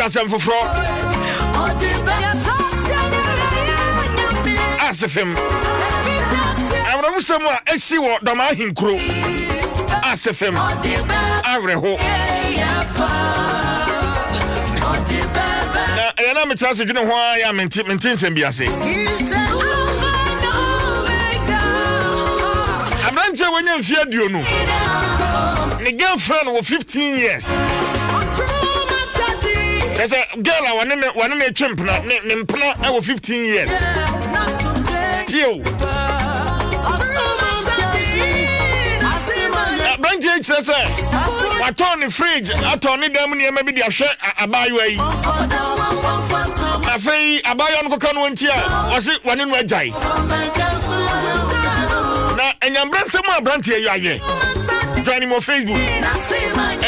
asem foforo asefem awra musem a esi wo doma hinkro asefem awreho na yana metrase dwene ho ya mentin sem biase abranche wonye mfia duonu ni girlfriend wo 15 years. There's a girl I want to chimp na mpna I was 15 years. Tio. Banje chese. Wa turn the fridge, I turn it down near maybe the share abayo yi. Afei abayo no koka no ntia. O se wane no ajai. Na enyambranse mu abrante yi aye. Join him on Facebook.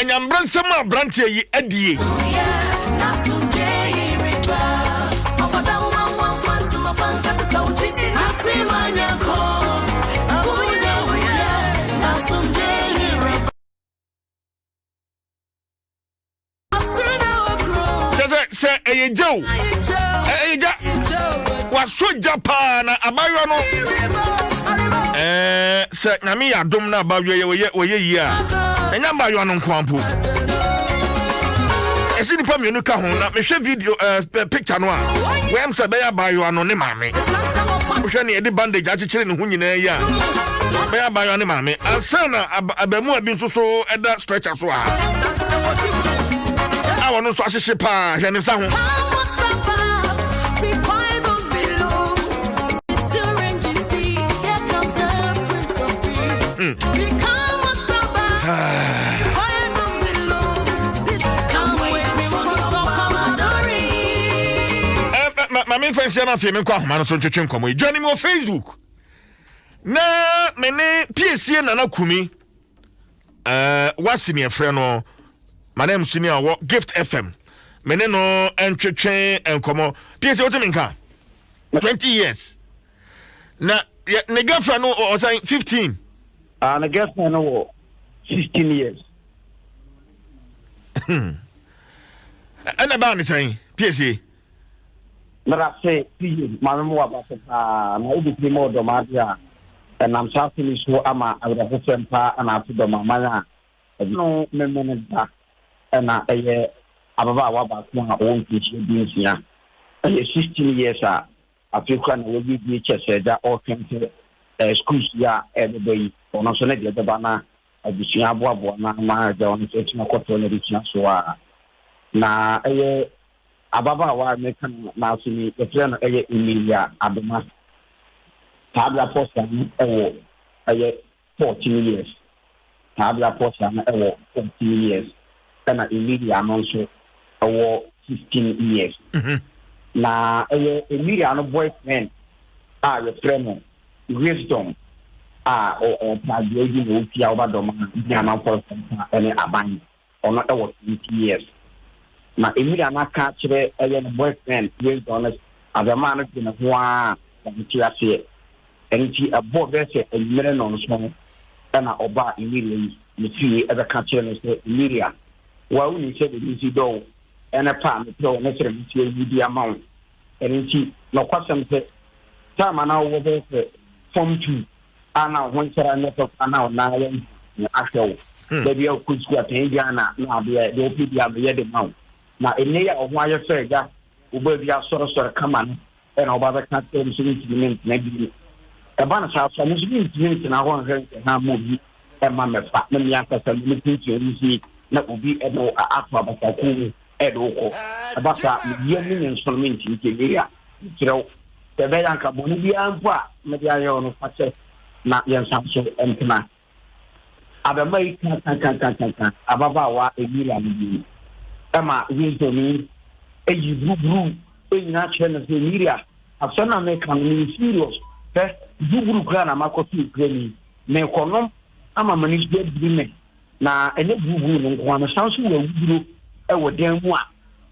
Enyambranse mu abrante yi adie. Say a Joe, was so Japan, abayo no. Say Nami Adom na abayo ye and abayo no kwampo. I see the problem you ka ho na me hwe video picture no a we am say be abayo no ne mame. We hwe ne e bandage a chekere ne ho nyina ya. Be abayo ne mame. Ansa na abamu abi nso so eda stretcher so a. I want to so ahye pa hwe ne sa ho. Mami fancy na fi me kwa homa no so ntwetwe nkomo yi join me on Facebook na me ne PSC na kumi wasi ne frɛ no my name senior wo Gift FM me ne no ntwetwe nkomo PSC what me nka 20 years na ne girlfriend no o say 15 na girlfriend no 16 years ana ba ne say PSC Mara say mama wa ba na ubi mo do ma dia na am sa finish so ama awra ho sempa na ato do mama na no me da na eye ababa wa ba ko a won fi shi bi nsia eye 16 years a Africa na we bi chese da all country schools ya everybody ono so na de ba na abisua aboabo na ma da ono so tina ko to na bisua so a na eye ababa wa mekan na asumi efreno eye Emilia Adoma tabla posta ewo eye 14 years tabla posta na ewo 14 years kana Emilia anonso ewo 15 years na eye Emilia no boyfriend efreno wisdom o pagyeji no pia obadoma na na posta ene aban ono ewo 20 years na Emilia na ka kire eye no boyfriend based on azama no na ho a nti ase enti abo be se emire no so na oba Emilia ni fi ebe ka kire no se Emilia wa uni se de si do ene pa me pro ne sere mi ti yidi amount enti no kwasem se tama na wo be se form 2 ana ho nsera ne to ana na yen ahwew da bia kusku atenja na abia de opi bia me de mount na eneya ohwaye fega uba bia soro kama no na oba be ka tem sentiment na bi e ba na sa so mo sentiment na ho nhe na mo bi e ma me fa na mi aka sa mi tinti onisi na obi e no afa ba ka ku e do ko e ba sa mi ni instrument nke ya kiro te be yanka bo ni bi anfa me dia yo no fa che na yen sam so entna abamai kan ababa wa Emilia ni ama wisdom eji buburu enyina chene se Emilia afana me kan ni serious buburu kra na makofi kreni me konom ama mani de bi na ene buburu no kwa na sanso wa buburu e wo den mu a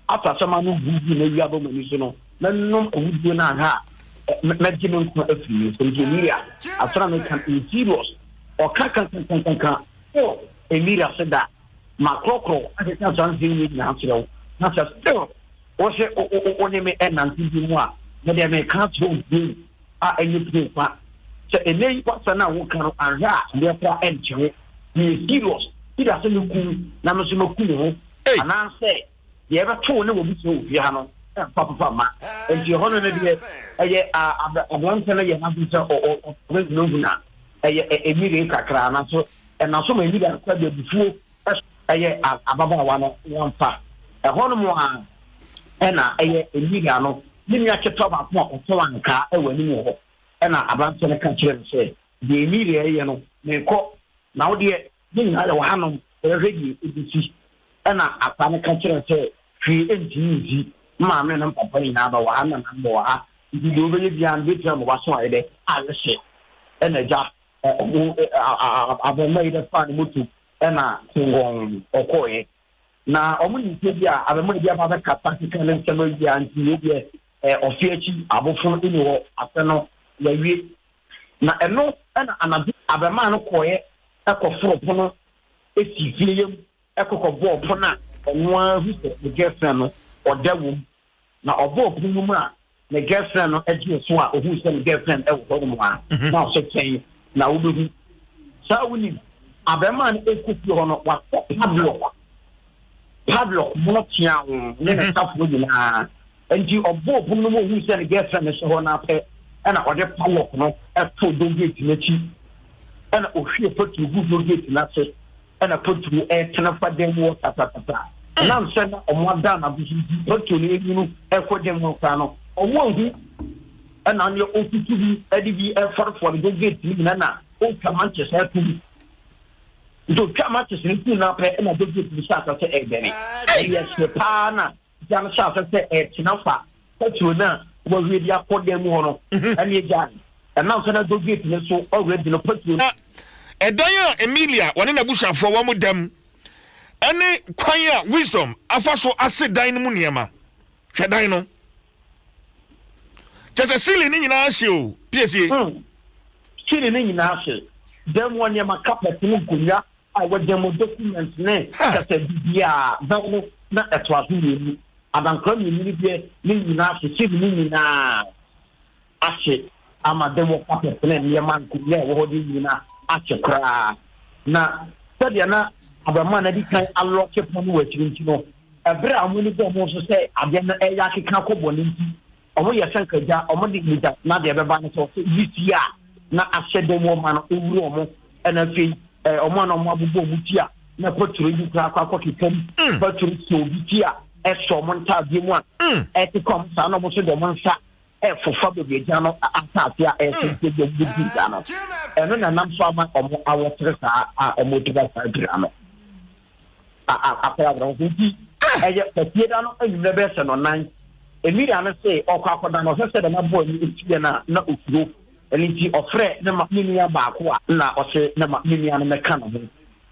after sama no buburu na wi abo mani so no na nom buburu na ha medjime nko afiri so Emilia afana me kan ni serious o kan Emilia said that my crocro I can't say na still o se o ne me enanti bi mu a me de me ka to bi a enyi pa se enei kwasa na wo kan anha de pra enche ni serious ti da se me ku na no se me ku ho anan se ye ba to ne wo bi so fi ha no papa ma enti hono ne de eye ablan se na ye na bi se o no na eye emire kakra na so na so ma emire akwa de bufuo eye ababa wa no wonfa hono mo a na eye emire ano ni mi acheto ba ko o to anka e wani mo ho na abanse ne ka kire se de emire eye no me ko na wo de ni na wa hanom regi edisi na apa ne ka kire se fi enti ma me na papa ni na ba wa na na mo ha di do be bia an betra mo waso ayede alese na ja aboma ide fa ni mutu na ngon okoye na omuni se bia aboma bia ba ka pakika ne nsema bia anti ye bia ofiechi abofo ni wo afeno ya wie na eno na anadu abema no koye ekoforo pono esi fieyem ekokobọ pona onwa hu se girlfriend no odawum na obo punu mu a ne girlfriend no eji so a ohu se ne girlfriend e wo mu a na so chen na wudu sa wuni abema no ekupi ho no wa Pablo mo tia ne na tafu ni na enti obo punu mu ohu se ne girlfriend ne so ho na pe na ode Pablo no e to do gate na chi na ohwie fotu gu gate na se na fotu e tena fa dem wo tata na nse na omoda na buji fotu ni enu e ko dem no fa no owo hu na ne otutu bi edi bi e for the gate ni na o kama chese tu do kama chese ni na pe na do gate bi sa se e beni yes pa na jam sa se e tena fa fotu na wo wi dia ko dem ho no ani ja na nse na do gate ni so already no fotu Edaya Emilia wani na bushafo wa mu dam ene kwanya wisdom afa so ase dan mu niema hwe dan no chese sili ni nyina ahye o piesie sili ni nyina ahye dem won niema carpet ni gunya a wadem document ne chese bibia na etwaso ni abankra ni bie ni nyina ahye sili ni nyina ahye ama dem carpet ne niema gunya wo di nyina achekra na sadia na abama na di kan alloke pono wachirinti no ebre amuni go mo so say ade na eya keka koboni nti omo ye sankaja omo di lida na de beba na so yisia na ahyede mo ma no owuru omo na fi omo na omo abubo mutia na poturu di kra kwa kitam poturu so bitia so mo nta bi mu a etikom sa no mo so de mo nsa fofa be bia no atafia sente de budi dano eno na nam so ama omo awotre sa omo tiba sa bia no akwa bro nti eye papie da no enwure be se no nan emira no se okwa akoda no se de na boy ni tie na ofuro enti ofre na mamia ba ko a na o se na mamia no meka no ho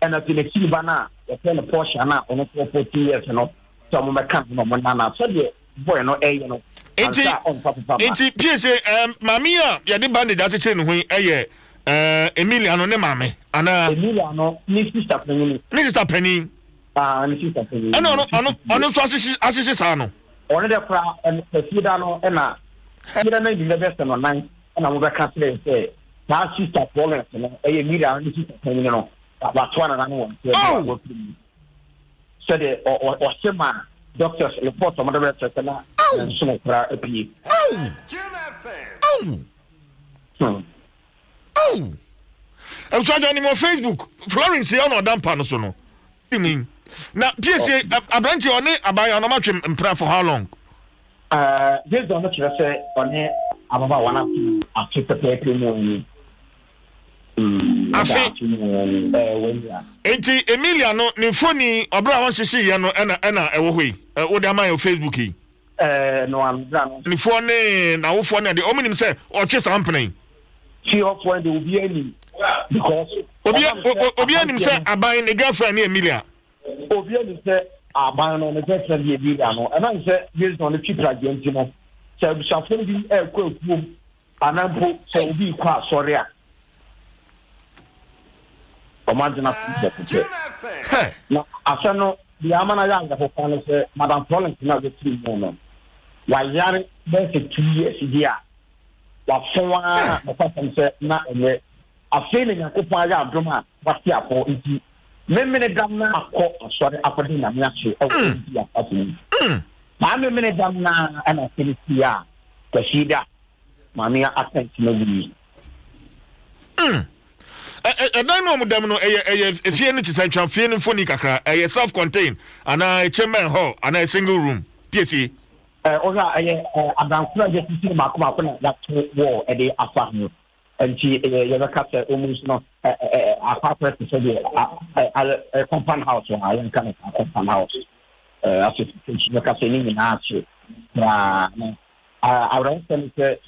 ena ti le siba na o se le Porsche na ono 40 years no so mo meka no mo na so de boy no eye no Enti piese mamia ya de bandage acheche no hwen eye Emiliano ne mame ana Emiliano ni sister penny ni sister penny ni sister penny ono so asese sa no ono de fra pesida no na ida na di best no nan na mo be ka say ta sister Paul no eye Emiliano ni sister penny no ba to na no won so de o sema doctors report on the website na so kra apie I'm trying to on Facebook Florence on odampa no so no mean na PSA abranche one abaya no matwe mpra for how long this don't know say on ababa wana after the mo enti Emilia no ne phone obra won hyehyɛ ye no ɛna ɛwɔ hɔ yi wo de ama your Facebook yi no am no ne phone na wo phone de ominim sɛ ɔtwe sampene she of when they will be any because obi anim sɛ aban ne girlfriend ne Emilia obi anim sɛ aban no ne girlfriend ne Emilia no and I say based on the people against no so shafon bi ekɔ ekuom anampo sɛ obi kwa sorry a imagine na asa no the Amana Yang of Fancy, Madame Florence, not the 3 women. Why, Yari, there's 2 years here. What for the person said, not a feeling of Upaya Drama, what's here for it. Many Gamma caught, sorry, after dinner, Nashi, oh, Mammy minute Gamma and I finish here. The Shida, Mamma, I think maybe. I don't know, Madame. If you need to say, I'm feeling funny, a self contained, and a chamber hall, and a single room. PC. Adam just see my come that war at the Afan. And she ever captured almost not a corporate a compound house, or I am kind of a compound house. As she look at any in Archie. I don't think that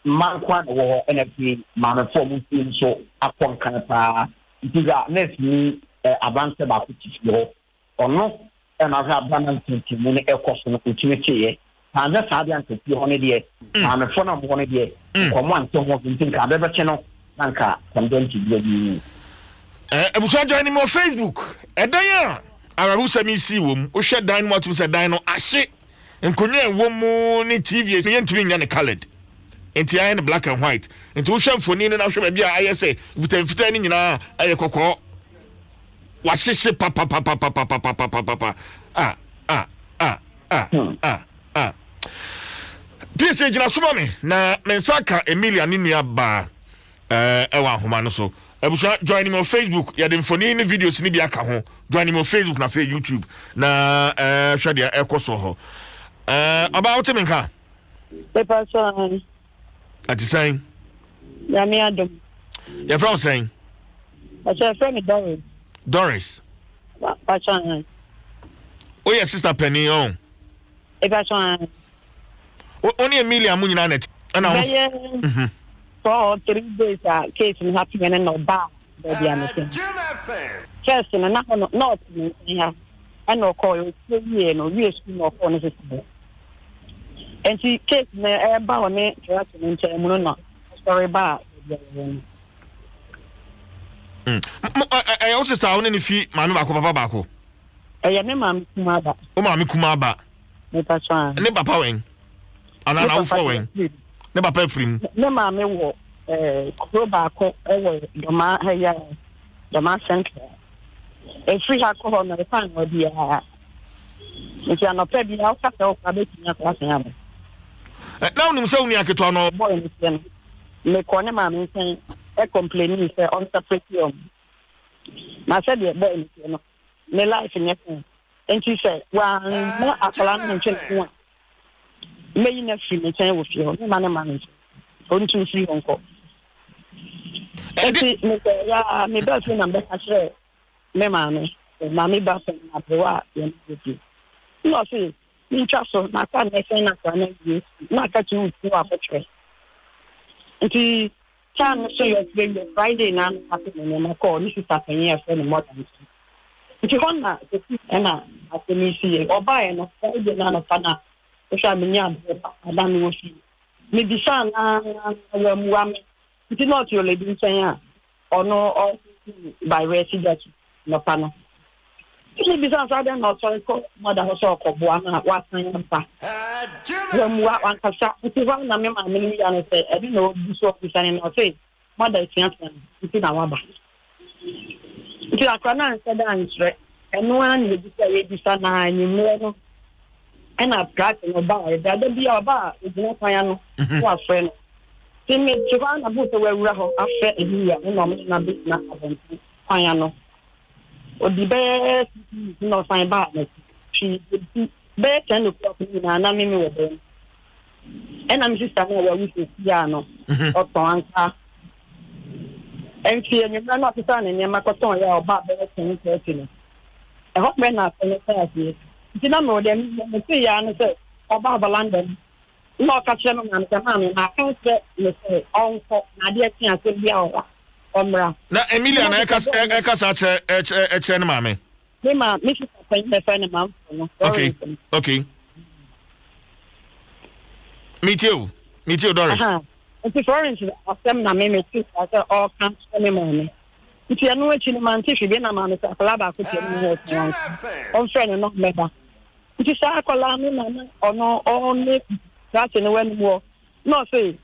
man kwan wo NFP man form team so upon kanapa diga next me advance ba kutifio ono e na ha banan team ni e koso no kutimiti ye na na sabi an team ho ne de man fo na mo ne de ko mo an team ho team ka be che no nanka condemned bi bi ebuso join me on Facebook edan arabu sami si wom o hwe dan mo atum se dan no ahye nkonwa enwo mu ni TV se yentimi nya ne colored enti ayi black and white enti wo hwe mfoni ne na hwe bia ayi se vitan ni nyina ayi kokko wa hyehyɛ pa Pese jina suma me na mensaka Emilia ni nua ba ewa homa no so ebusa join me on Facebook ya de mfoni ni videos ni bia ka ho join me on Facebook na YouTube na hwe dia ekoso ho about me nka Paper son at the same ya me Adom ya from saying I say friend Doris Pacha oh your sister Penny on Paper son only Emilia mu nyina net ana for 3 days case in happening and no bar baby am just in na not here and no call you no we school no for necessary and she case na ba on me just in term no sorry ba I also start on any fee mami ba ko papa ba ko me mami kuma ba o mami kuma ba me papa ne papa wen ana na wo fo wen ne papa frim ne mami wo ko ba ko wo doma ya doma central e free ha ko na the fan wo dia nti anope bi ha ka se o ka be tinya ko asan ya na unim se uni aketo no boy ni sen me ko ne mami sen e complaining say on separate na said the boy ni no me life ni sen enti say wa mo akala no ntwe ko me yi na free me sen wo fi ho ne ma ne mami on tu free onko enti me say ya me ba fi na be ka share me mami ba sen na boa ye ni no see in chaso na ka ne sen na ka ne yi na ka tu wa fotre enti chan so your Friday na happening na call this is happening here for the modern enti honna na atemi see oba e no Friday na no pana o sha me nya adam wo fi me bi sa na wa muam enti not your lady nsen a ono by resident no pana enti bi sa dem no so ko mother ho so ko bo na wa san pa wa mu wa an kasa enti wa na me ma me ya no say e bi no bu so bi san no say mother tianta enti na wa ba enti akwa na nse da nsre eno an ye bi say ye bi sa na anyi mu no ena pract no ba e da bi oba e gina kan no wa friend ti me ti wa na bu so wa wura ho afa e bi ya no me na bi na abonti kan no odi be no sign ba na she be 10 o'clock na me wo be ena mi sister na wa wi ya no o to anka enti enye na ti sa na enye makoton ya oba be 10 no e ho me na se na ti na no dem me ti ya no se oba ba London no ka che no na me ma me na kan se me se onko na de ti an se bia o omra na Emilia na eka sa che ne mame me ma me si pa ni fa ne ma no okay me too Doris enti for instance asem na me ti sa all can me mame nti eno achi no man tifi bi na ma me akola ba ko tie no on friend no meba nti sa akola no na ono on that no when wo no say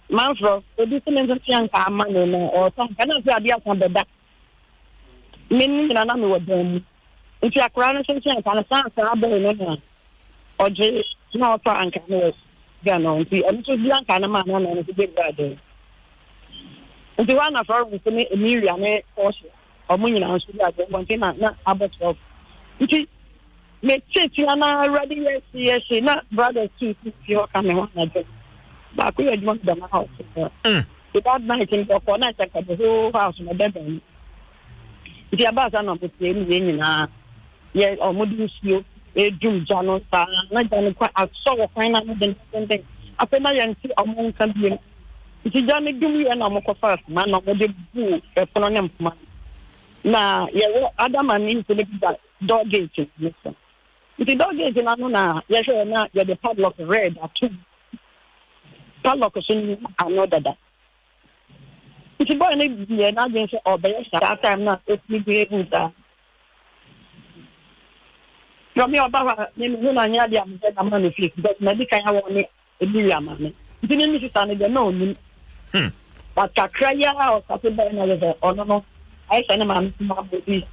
man fro obi se men so anka ama no o so kana se ade aka beda men ni na me wodam nti akora no se anka na sa abere no na oje no to anka no ga no nti on to bi anka na ma na no se be bad nti wana for we say Emilia ne Porsche omo nyina nso ya go nti na abotop nti me chechi na ready yes na brother two you come me na just ba ko ye dum da na house the bad night in the corner check the whole house na bed nti abasa na mo tie ni nyina ye omo di nsuo edum jano sa na jano kwa aso wo kwan na mo den apena ye nti omo nka bi nti jano dum ye na mo ko fast man na mo de bu e pono ne mpma na ye wo Adam ani nti le bi dog gate listen nti dog gate na no na ye hwe na ye the padlock red atu padlock so ni another that nti boy ne ye na gen se obey that time na it me be buta Romi oba ni na nya dia me na ma no fit but na di kan ha wo ni ebi ya ma me nti ni sister ne de na oni but kakraya o sa pe ba na le ono no ai sa na ma ma bodi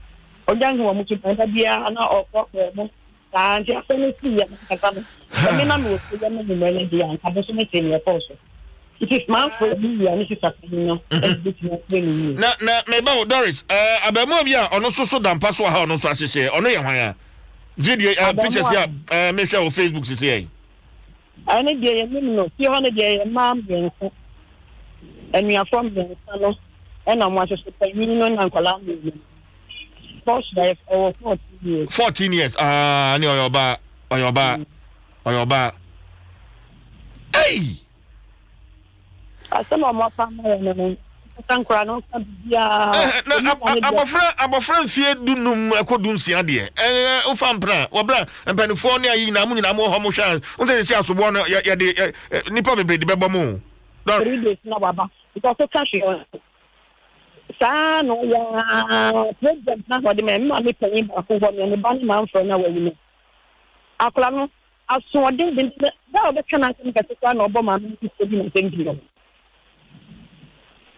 o jangu wo mu ki pa dia na o ko mo ta nti afa ni si ya ka ka me me na mo so ya me ni me dia ka bo so me te ni e poso it is man for me ya ni sister no na me ba Doris abamu bi a ono so dampa so ha ono so ahyehye ono ye hwan a video pictures ya me share on Facebook sisi ai ani dia ye me no ti ho ne dia ye mam benso enu afom benso no e na mo ahyehye pa ni no na nkola mi post by over 14 years ani oyoba hey asema mo pa mo no tankura no ka bia abofra fie dunum akodun sia de o fa mpra wo bra mpanifo ne ayi na munyina mo ho mo hwa o se se asobo no ye de nipa bebe de bebo mo don 3 days na baba because o ka shi sa no ya president na ho de me ma me panyin ba ko ho me ba ni man fro na wa yi akla no aso de da o be kana ka ka na obo ma me ko bi na tengi no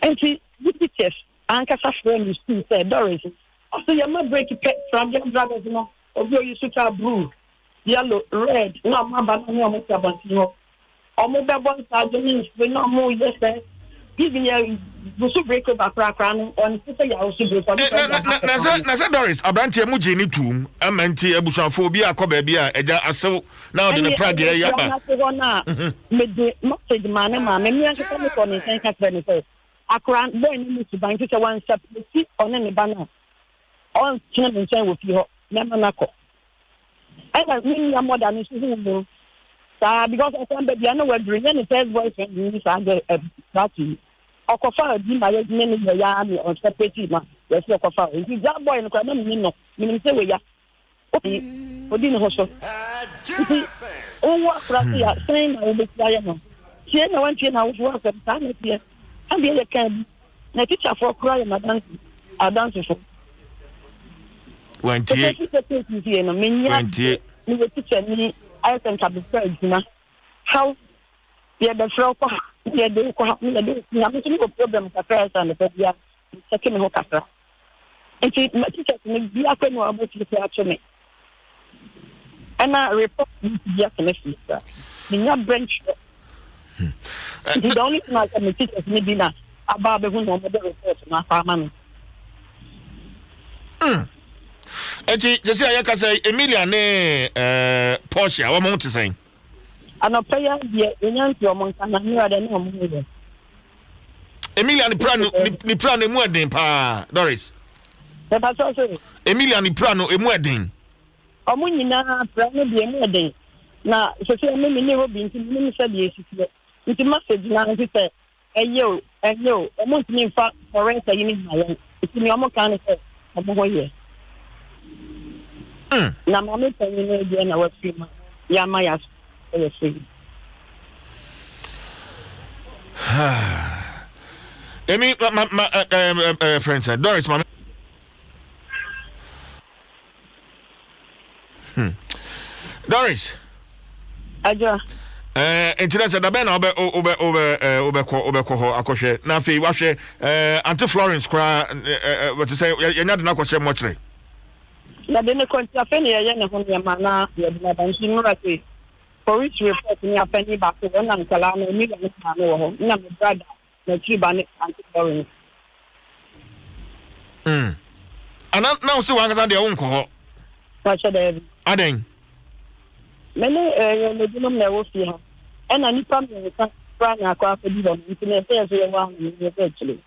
and see the test anka sa friend you see say Doris also you might break it from your brothers no obi you should have blue yellow red no ma ba no mo ta ban ti ho o mo be bon sa do ni we no mo yes say even you so break over kra no on say you also break na say Doris abrantie mu je ni tum amanti abusuafo obi akoba bia eja asew na o de ne prague ya ba me de mo say de ma me anka me ko ni sen ka friend say akran boy ni mutu ban ti se wan sapeti one ne bana on tina me nchen wo fi ho na ma nako I was mean your mother ni so no sa because I can be na we bring any first boyfriend ni sa get that okofa di ma ye ni ni ya mi on sepeti ma we see okofa if that boy no kwa na mi no mi se we ya odi no so o wa krasi ya sen na o be ya no tie na wan tie na wo wa ka ta na tie and the can na teacher for cry my dance for when tie no me ni teacher ni I can have the friend na how the friend ko ya de ko na de na me no problem ka friend and the dia check me ho kasa and teacher ni bi akwa no about to ask me and I report ya semester ni ya branch the only thing I can teach is maybe na about the one of the report na farmer. Eji jesi ayaka say Emilia ne Porsche wa mo tisen. Ana paya die enyanti o monka na ni ade na mo de. Emilia ni plano emu eden pa Doris. Se ba so so. Emilia ni plano emu eden. O mo nyina plano de emu eden. Na so se me ni Robin ti ni se de esisi. Nti message na nti say eyo o mo ntimi fa foreign say ni na ye. Nti ni o mo kan say o mo ho ye. Na mama tani ne dia na wafi ma ya ma ya Emi my friends Doris mama. Doris. Aja. Internet said that na obe ho akɔhwɛ na afei wahwɛ Auntie Florence kra what to say you nya de na akɔhwɛ mochre. Na de ne konti afɛ ne yɛ ne ho ne ma na yɛ de na ban shi nura se police report ni afɛ ni ba ko na nkala na ni ga ne ma no ho na me brother na chi ba ne Auntie Florence. Ana na so wan ka de wo nkɔ ho. Wa che de. Aden. Mene ne dinum na wo fi ha. Ena nipa me ka pra na akwa afɛ di ba nti na ɛsɛ so yɛ wa no ne ɛsɛ chile.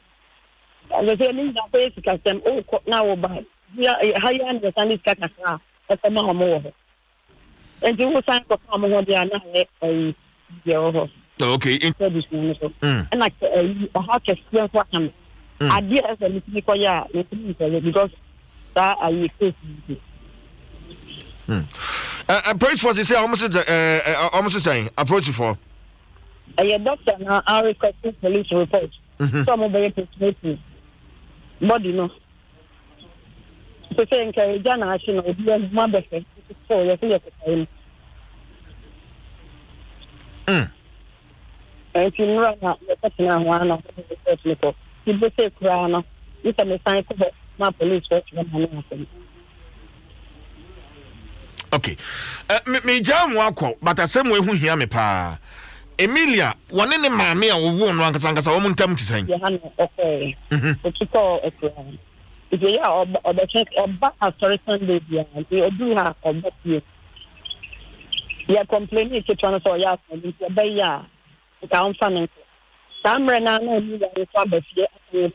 Ale se ni da ko esi ka sem o na wo ba. Ya haya and the Sunday Scataka, as a mamma more. And you will sign for common what they are now a okay, in tradition. And like a hot experience for him. I did as a little because that are you approach for say almost saying approach for a doctor now are requesting police report. Some of the body no. So saying Jana Ashino, you my best so you see it. And if you run out, you're touching one of the first little. You just say, Krana, you can sign for my police watch when okay. Me jam wako, but the same way who hear me pa. Emilia, one in the mammy or woman, one Casancas, a woman come to say. Okay. What you call a crown. If you are or the check or back after Sunday, you do have or back you. You are complaining to transfer your husband into a bay, town funding. Some ran out of you that is father here. If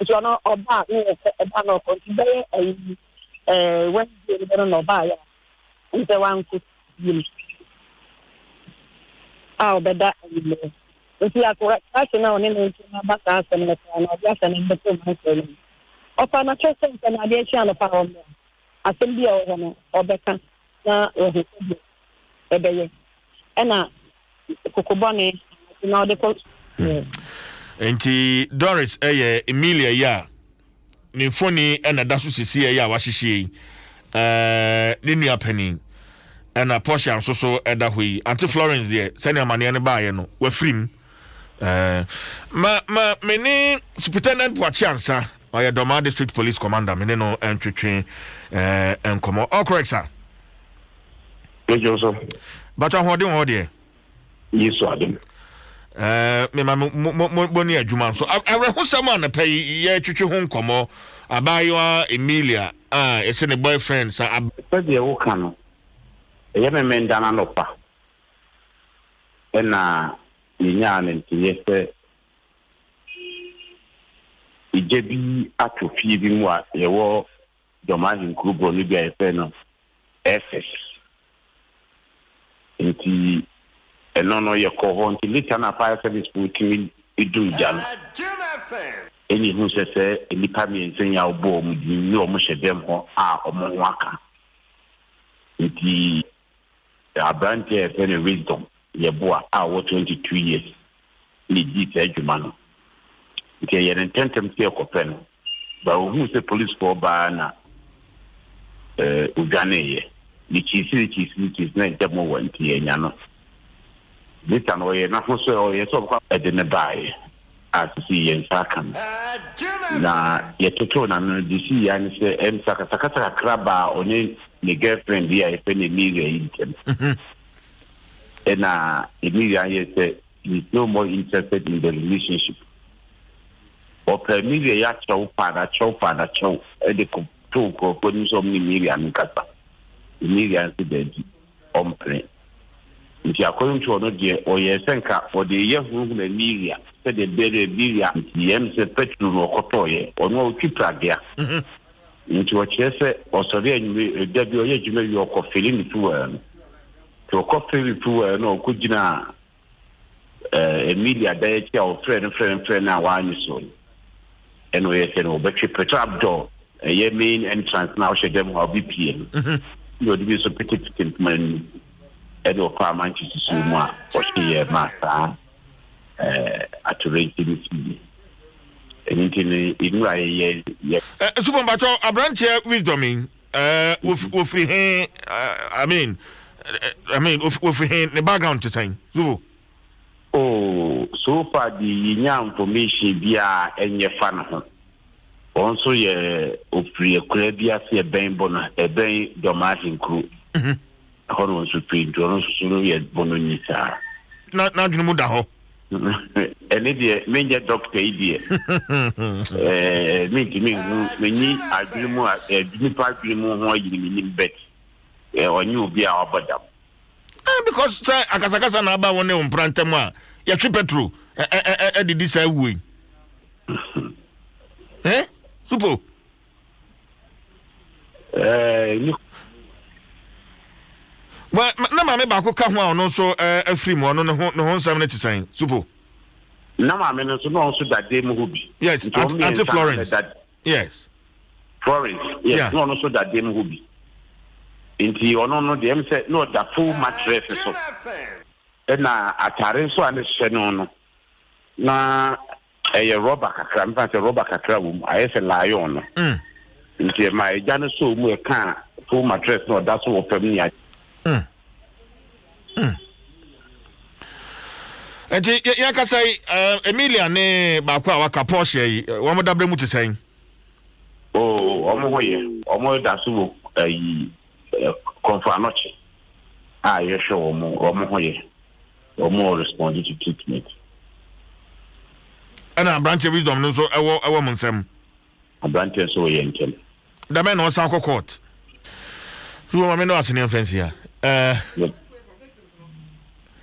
you are not or back, or consider when you don't know by the one could use. Oh, but that if you are correct, I can now name my back and just an the Opa na chese na ade chi ano pa ho. Asem bi o ho no obeka na o ho ebeye. Ena kokobone na ode ko. Enti Doris Emilia ya. Ni foni ena daso sisi ya wa hihie. Ni nua pani. Ena Porsche anso so eda hoi. Auntie Florence there, senior mane ne ba ye no. Wa frim. Meni Superintendent Boachiansa or Doma District Police Commander, Meneno and Twitching and come all correct, sir. But I'm holding all there. Yes, Adam. Monia Juman. So I reckon someone pay ye Twitching home come Abayo Emilia, it's in a boyfriend, sir. I said the Okano. A young man down an opera. And Yan and Tieste. Ijebi atofie bi mu a yewo Domain group oni bi ayefe no SS nti eno no ye ko ho nti lita na fire service pu kimi idu jalo eni hu sese nipa mi ensenya obo mu di ni o mo hyedem ho a o mo waka nti abranti e ne wisdom ye boa a wo 22 years ni di te adwuma no okay, you're intenting to open, but who the police for Bana Ugane, which is not the more one Tiano. This time, we're not so yes, I didn't buy as to see in Sakan. Now, yet to turn and the sea and say, and Sakasa Kraba or the girlfriend here, if any media and immediately say he's no more interested in the relationship. Or media ya chow edeko to ko poni so mi media nkata media incident on plane nti according to no de o ye senka o de ye hu na media se de bere media yem se petrol okotoye ono o twipradia nti o chese o so de anyi de bi o ye juma wi okofeli ni tuwa to okofeli tuwa no ko gina media da ye tia o friend na wa anyi so and we said, "Oh, but you put up door, a main entrance now. She them how BPM. You would be so pretty man. And your car Manchester Suma or she master at a rating. anything in my Super Bacho, a branch here wisdom in with him. I mean, with him the background to say. So far the young information via any fan. Also, of free a crabia, see a bang bona, a bang domatin crew. Honor supreme to honor yet bononisa. Not Mudaho. And idiot, major doctor idiot. Me to me, I dream more, a dream part more in bed. Or you be our bottom. Because Akasakasa Naba one on Prantama, ya tripetru, did this way. Eh? Supo. Well, Nama Bako Kahwa, no so a free one, no 170 sign. Supo. Nama menos also that dame who be. Yes, Auntie Florence. Yes. Florence, yes, no, also that dame who be. Inti no dem say no the full mattress so. Na atare so ane hye no na rubber kakra mfa se rubber kakra wum ayese lion no. Inti ma eja no so mu e ka full mattress no that's what fam ni. Enti ya ka say Emilia ne ba kwa waka Porsche yi wo mo dabre mu te say. Omo hoye omo da so ayi confirmation. You show omo hoye omo responded to treatment. And a branch of wisdom no so ewo Nsem. A branch so yenkem. Da men no sa court. So ma me no asene offense here.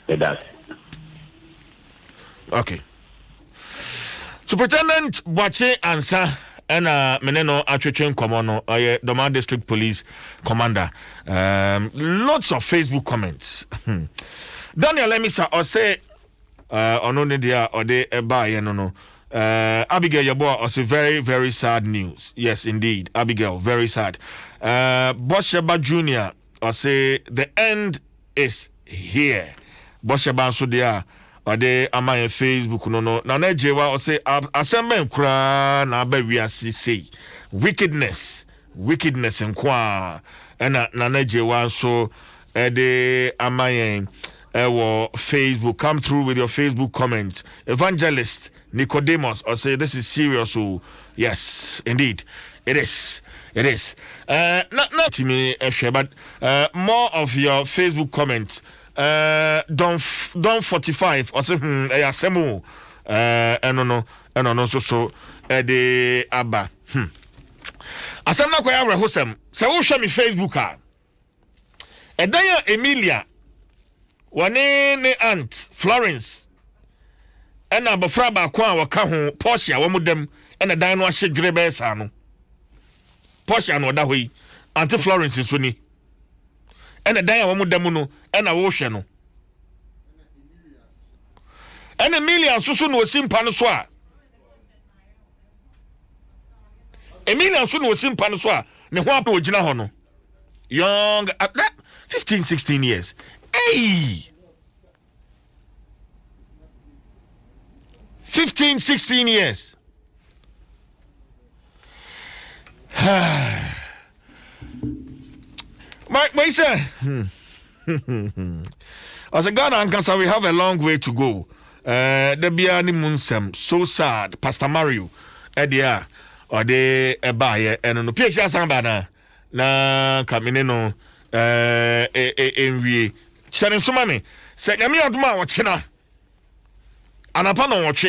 That's okay. Superintendent Bwache Ansa and meneno atwetwe nkomo no Doma District Police Commander. Lots of Facebook comments. Daniel Emisa or say ono ne dia or de eba ye no Abigail Yabo or say very very sad news. Yes indeed, Abigail, very sad. Bosheba Jr. or say the end is here. Bosheba so dia or de ama Facebook no na jewa or say asembe nkra na aba wiase say wickedness nkwa na jewa so de ama Facebook. Come through with your Facebook comments. Evangelist Nicodemus or say this is serious. So yes indeed it is. Not to me, but more of your Facebook comments. Don't 45 or say asemo no so the aba asem na kwaya rehosem se wo hwe me Facebook a edaya Emilia wane ne aunt Florence ena abofra ba kwa waka ho Porsche a womodem ena dan no ahye dwere sa no Porsche no da hoyi Auntie Florence so ni ena dan a womodem no ena wo hwe no ena Emilia so no osimpa no so a Emilia so no osimpa no so a ne ho apa ogina ho no young 15-16 years hey 15-16 years my sir as a Ghana and Kasa, we have a long way to go. The Biani Munsem, so sad. Pastor Mario, Edia, or de Ebaye, and no Pia Sambana, na Camineno, envy. Sharing so many. Said Yami Adma or China. And upon watch.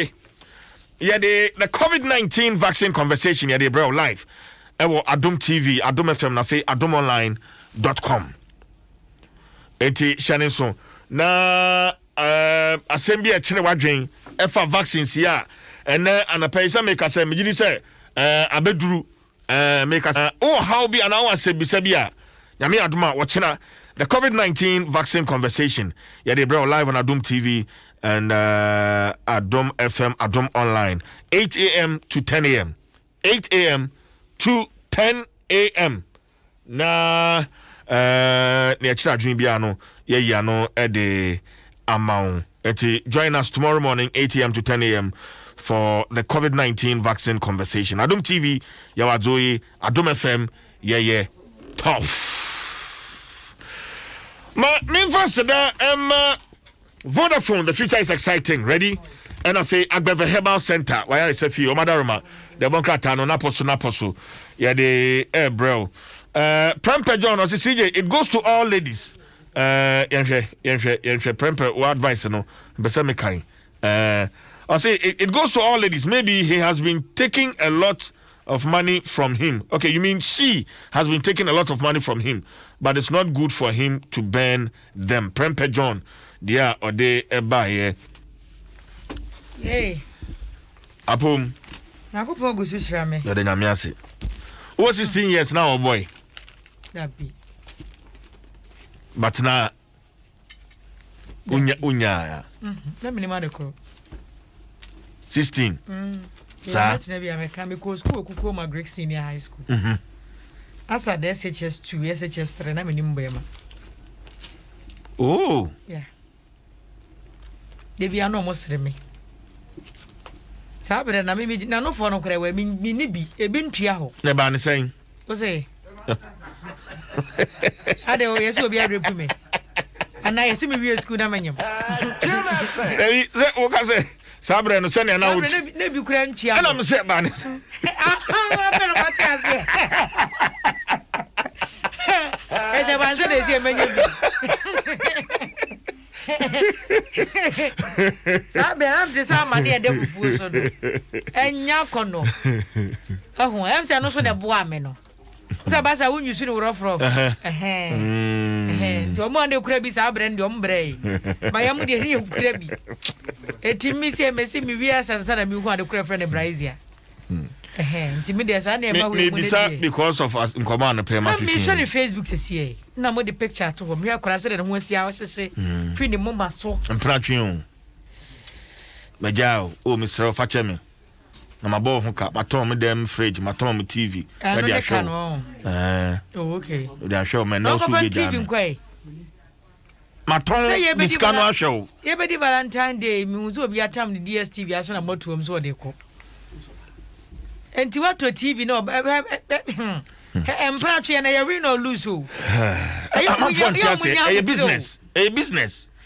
Yeah, the COVID-19 vaccine conversation, yeah, they brought live. Ewo Adom TV, Adom FM, Nafe, AdomOnline.com. Eti Shannon so na assembly a chine wadwen efa vaccines ya ene anapesa make say me say abeduru make oh how be an hour say bisabia nyame adoma wo china the COVID-19 vaccine conversation yeah they brought live on Adom TV and Adom FM Adom Online 8 a.m. to 10 a.m. 8 a.m. to 10 a.m. na near Chadrin Biano, Yano, Ede Amount. Join us tomorrow morning, 8 a.m. to 10 a.m. for the COVID-19 vaccine conversation. Adom TV, Yawadzoe, Adom FM, yeah, tough. Me first, Vodafone, the future is exciting. Ready? And I say, Agbeve Herbal Center. Why I say, Fio, Madaroma, the Bonkratano, Naposo. Yeah, the bro. Prempe John, or CJ, it goes to all ladies. Prempe, what advice, no? Besemekai. I say, it goes to all ladies. Maybe he has been taking a lot of money from him. Okay, you mean she has been taking a lot of money from him, but it's not good for him to burn them. Prempe John, they or they buy. Hey. Apum. Nakupo gususrame. You're the Namiasi. Over 16 years now, oh boy. That be. But now, unya. Let me name the 16. Sir, that's never American because school my Greek Senior High School. As at the SHS 2, SHS 3, I'm in Mbema. Oh, yeah. They be no most me. Sabre na me na no for no kra we mi ni bi e bi ntua ho. Ne ba ne sen. O say. Ade o yeso obi adrepu me. Ana yesi me wi school na manyam. Ebi se o ka se sabre no se ne na wo. Ne bi kra ntua. Ana me se ba ne. Ah, pero matiase. Ese ba se de si manyam. Sabe am de sa ma de fufu so do enya kono ehun em se no so de boa me no sa ba sa wunyu su ni rough to mo ande kura bi sa brand de ombre ma yam de ri kura bi etimi se mesi mi wi asasa na mi hu ade kura friend Brazil ntimi de sa na e ma hu mo de because of us in command pay ma me share Facebook se sie na mo de picture to ho me akora se de ho asia wo sese fi ni mo ma so mpratwen majao o misro fache me na mabo ho ka maton me dem fridge maton me TV ready a show oh okay ready a show me no so be TV nkwai maton discount a show ye be di Valentine Day mi unzo obi atam ni DSTV aso na motuom so de ko enti wato TV no empatry na you win or lose o a business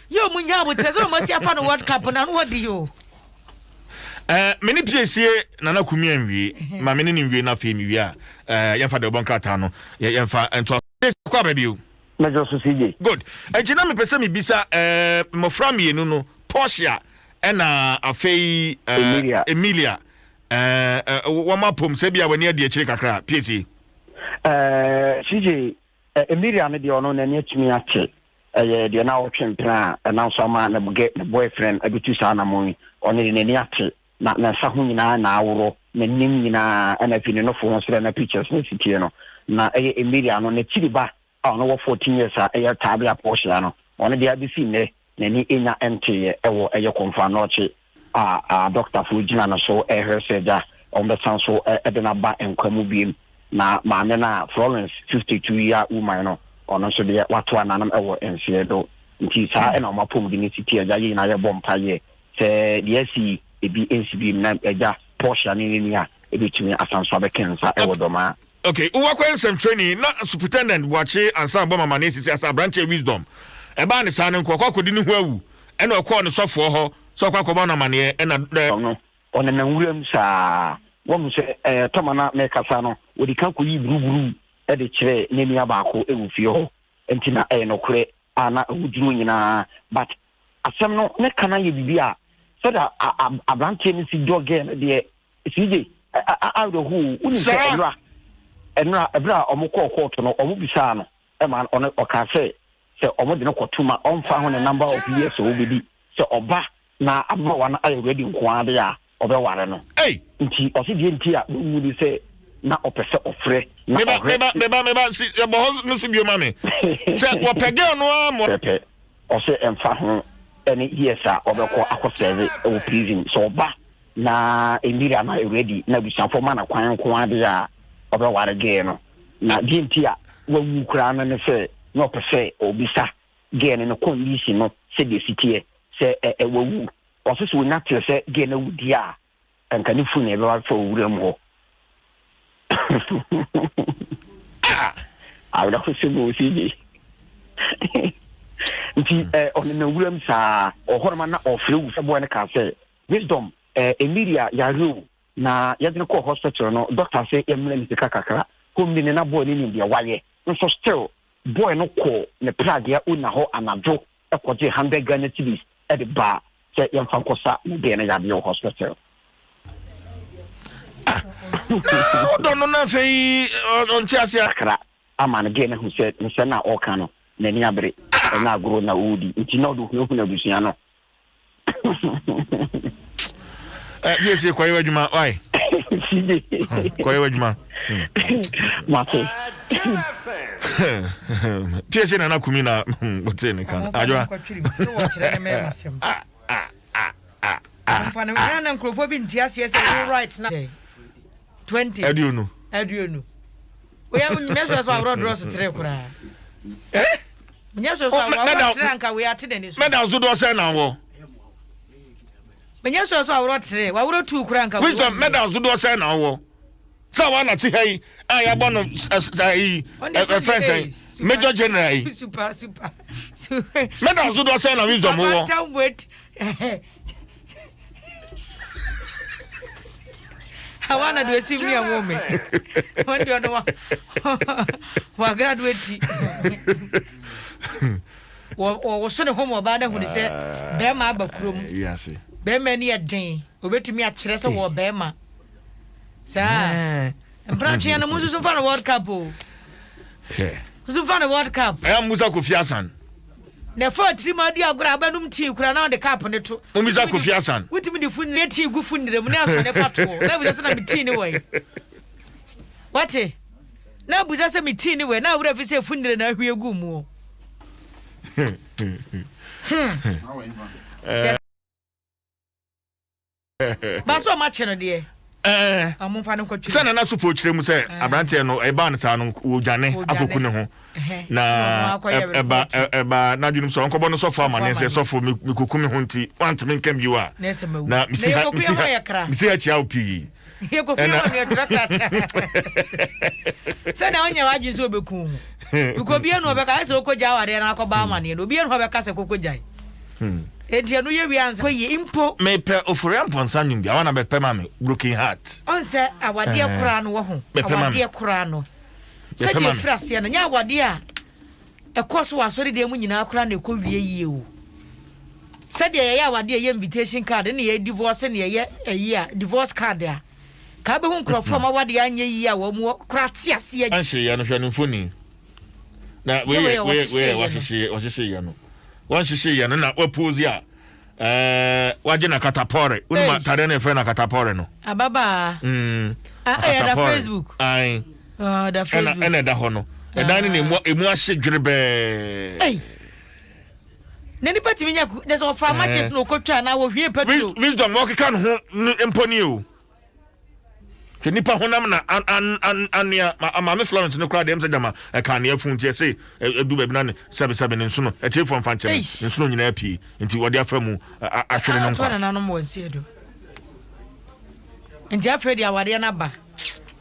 yo munya bo tezo mo si afa no World Cup na no wodi yo many PCA nana kumi anwie ma mene ni nwie na fe mi wi a yemfa de bonkrata no yemfa ento kwa ba bio mejo so CJ good ejina me pese mi bisa mofra mienu no Portia na afei Emilia wama pom se bia wani ade akire kakra PCA CJ Emilia ne de ono na ne atumi ache de na otwempra na so ma na buge boyfriend abitu sa na mo oni ne ni ate na sa hu nyina na aworo na nim nyina na fi ne no fo so na pictures ne sitie no na Emilia no ne chiriba ono wo 14 years a tabia Porsche no oni de abisi ne ni enya ente ewo konfa no chi doctor Fujina na so herseja on the sound so de na ba enkwamu biem na maame na Florence 52 year woman no ono so de wato ananam ewo ensie do nti sa na ma pom de ni sitie ja yi na ye bompa ye se de asi ebi NCB na eja Porsche ni a ebitumi asanso abekensa ewo do ma. Okay, uwakwa nsem training na superintendent wache ansa bomba manesi asa branch wisdom eba ne sa ne nkwa kodi ne hu awu ena okọ ne sofo ho so kwa kọba na mane ena no ona na nwuram sa wo se toma na me kasa no odi kan ko yi buruburu e de kire ne mi abako ewu fie ho enti na no kure ana wuduru nyina but asem no ne kana ye bibia so da abranche ni si doge na de CJ out of who uni se enra ebra omukọ to no omubisa no e man on oka se omo de no kwotuma onfa ho ne number of years o bidi se oba na abba wana ay ready nko ade a obeware no nti o se die nti a wudi se na opese ofre na meba si bo no so bio mame se wo pege no amo pepe o se enfa ho eni years a obekọ akoseve o prison so oba na Emilia na ready na bisa for mana kwan nko ade a obeware ge no na die nti a wawu kra na ne se no pese obisa ge no condition no se de sitie se wawu o se so na tire se ge na wudi a enka ni fu ne be wa fo wura mu ho awda ko sebo siji nti on na wura mu sa ohorma na ofre wu sebo ne ka say wisdom Emilia yaru na yadne ko hospital no doctor say emle ni kakakra ko mi ne na boy ni dia waye so still boy no ko ne plug ya una ho anadwo ekoje 100 Ghana cedis at the bar say yam fankosa na be na yabe hospital don't know nothing on Chassia kra ama na gene who said na all kano na ni abre na agro na udi nti no do hu na busia no yes, kwa hiyo juma why kwa hiyo juma mate pia na nakumi na hoteli kan ajwa so watch na me masem mfano na nkrofo bi ntiase say right now 20 aduonu we am nyeso so awro draw street kura nyeso so awro street anka we ate deni so medal so do say na wo nyeso so awro street wa awro tu kura anka wisdom medal so do say na wo sa wa na ti hai ya bono friends major general super medal so do say na wisdom wo hawana do simi ya ngome wandi ono wa graduate wo so ne homo ba da hu ni se be ma abakurom yes be ma ni eden obetumi a kire se wo be ma sa branch ya na musu fa na world cup o musu fa na world cup musa Kofi Hassan na 4 ma di agora abanum tea kura na the cup ne to musa Kofi Hassan wutimi di fun ne tea gu fun ne mu na so ne fato na bu se na mi tea ni we wate na bu se mi tea ni we na wura fi se fun ne na hwie gu mu ba so ma che no de amumfa ne kwatwe sana na support kire mu se abrante no e ba ne sa no wodwane akoku ne ho na eba na dwunum so nkobo no sofo amane se sofo mikuku me ho nti want me nkam biwa na misi ha chia opi ye koku ma me trakata sana onya waju so obeku biko bia no obeka se okoja aware na akoba amane no bia no obeka se kokojai Edia no ye wianze koye impo me pe ofure amponsa nyum bia wana be pe ma me broken heart onse awade kura no wo ho awade kura no se de frase no nya awade a ekoso wasori de mu nyina kura na ekowie yie o se de ye awade ye invitation card ne ye divorce ne ye eyi a divorce card a ka be hu nkrofo ma awade anya yi a wo mu kura tiase a anhye ya no hwe no foni na we washishe ya no wan shishe ya na opose ya waje na katapore unuma tare na friend na katapore no ababa ya da Facebook ai da Facebook ena da ho no e dan ni emu ahye dwerebe nani pati minya there's of matches no kotwa na wo hwie petrol wisdom wo keka no ho emponi o ke nipa honam na ania amame Florence no kra dem se jama e kan ne afunti se edu ba bi na ne sebe ne nso no e tie fon fanche nso no nyina api nti wode afamu ahwere no nkwa na no mo nsi edo nti afedi awade na ba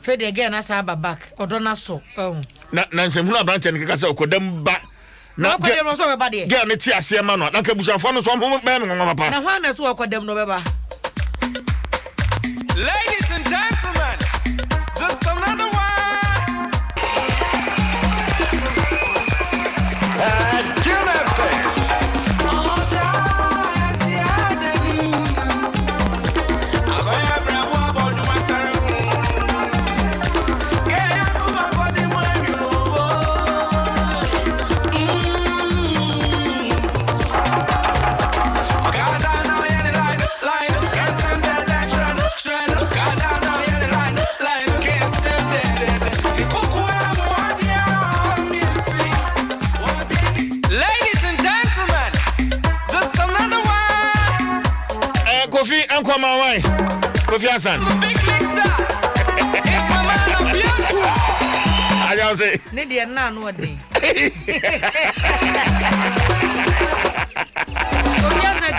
fedi again na sa ba back odo na so na nsem hu na branch ne keka se okodam ba na okodam no so be ba de ge ne ti ase ma no na ka busafo no so mo be me ngwa papa na hwa na so okodam no be ba. Ladies and gentlemen, this is another one. Jim FM. Oh, that's the Adom. I'm going to bring one more to my turn. Get your woman for the money, God, I know you're the line. Can't stand that trend. God, I know you're the line. Can't stand that. Ladies and gentlemen, this is another one. Kofi Ankoma why Kofi Hassan The big mixer. It's my man of beauty. I just say Ne de na no de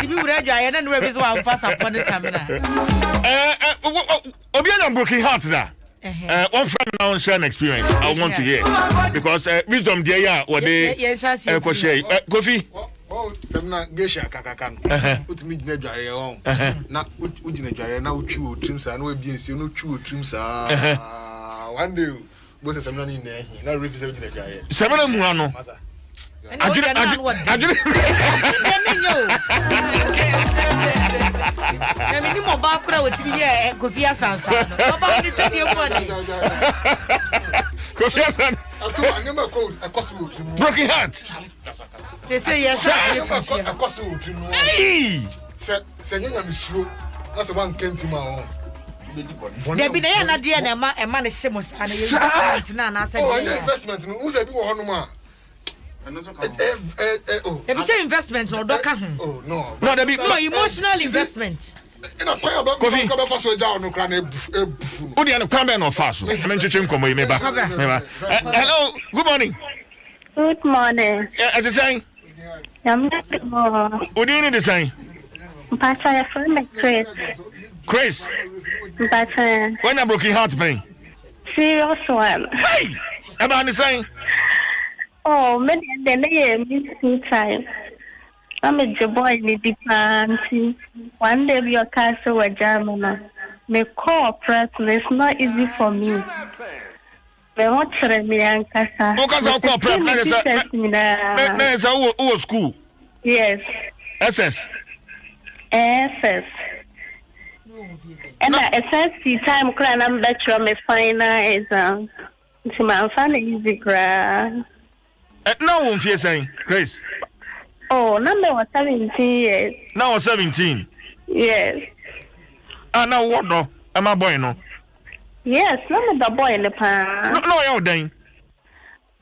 Enti mi wura dwa ye na no be so am fast upon samina. Obi na broken heart da. One friend now share an experience I want to hear because wisdom there ya what they ko share Kofi semna gesha kakakan utimi gina dware ho na ugina dware na utwi otrim sa na wabi nsi no utwi otrim sa one day bo se semna ni na hi na refi se ugina dware semna mu ano adwene na mini mo ba kura wotimi ye Kofi asansa no baba ni twede mu ani Kofi asan atu anema code akoso otrim broken heart say yes akoso otrim no se nyanya misuro na se wan kenti ma ho Debi na ya na de na ema ne hye mo sa na investment na na say investment no u se bi wo ho no ma If say investment no doka ho. Oh no. No, there be No emotional investment. Ina kwa ba ko fa so ja no kra na ebufu. Odi an kwa be no fa so. Me ntwetwe nkomo yi meba. Hello, good morning. Good morning. As you saying? I'm not more. Odi ni the saying? Pastor, your friend Chris. Chris. Pastor. When a broken heart pain. Serious one. Hey! About the saying? Oh, maybe then they miss two times. I'm a boy in the party. One day your castle were German. Me call press, it's not easy for me. Me watch me and Casa. Because I call prep, that is a school. Yes. SS. SS. And I SSC time clan I'm better on my final exam. To my family easy grad. No one fear saying, Grace. Oh, number was 17 years. Now 17. Yes. Now what though? Am I boy no? Yes, number the boy in the pan. No, you're dying.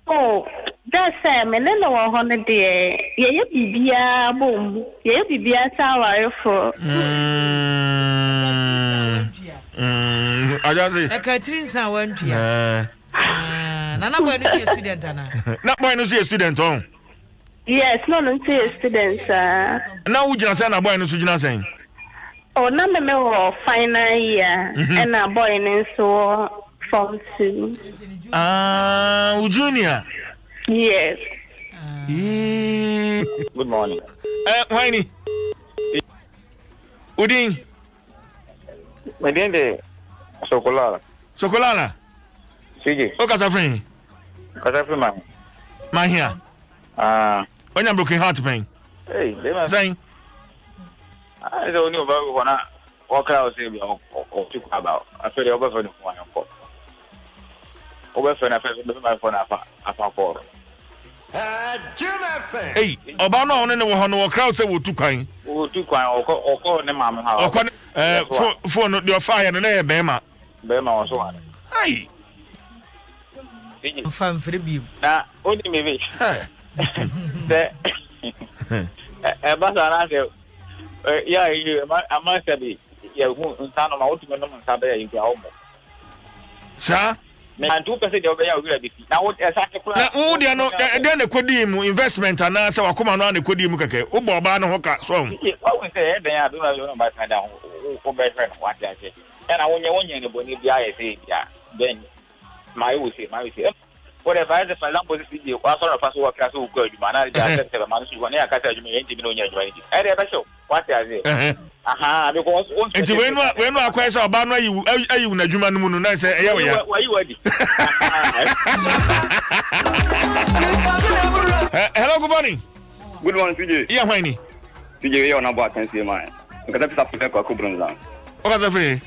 Oh, that's Sam, and then our holiday. Yeah, you be a boom. Yeah, you be a tower for. I just say, A Catherine San went here. Nana boy no see a student ana. Not boy no see a student on. Yes, no, no, see a student, sir. Now would you say na boy no sujina saying? Oh, number me was final year, and a boy in so from 2. Junior. Yes. Good morning. Whiny. Udin. My dear, Sokolala. CJ. O Kasafrin. Kasafrin man. My here. When I'm broken heart pain. Hey, they must Saying. I don't know about what I was saying or talk about. I feel the over for the one. Over for the phone for Hey, Obama on the crowd say we too kind. or call them, mamma. For your fire and air, Bema. Bema or so on. Hey. Fan for the view. Now, only maybe. Yeah, I must be. Yeah, son of my ultimate number, Saturday, you go. Sir? And 2% of the now, what exactly? Oh, they are not then a Kodim investment and answer or come on the Kodim Kake, Ubobano Hoka, so. What we say, they are doing by my down, or better, what I say. And I want you in the Bonnie, say, yeah, then my will say, whatever I for example, you are sort of us who are class who good, man, I just have a man who want to catch you in your joint. I never show what I say. Because when I question about you, are you in a human moon? I say, why you ready? Hello, good morning. Good morning, CJ. Yeah, Whiny. CJ, you're not about 10 CMI. Because that's up to the Cobra. What's the free?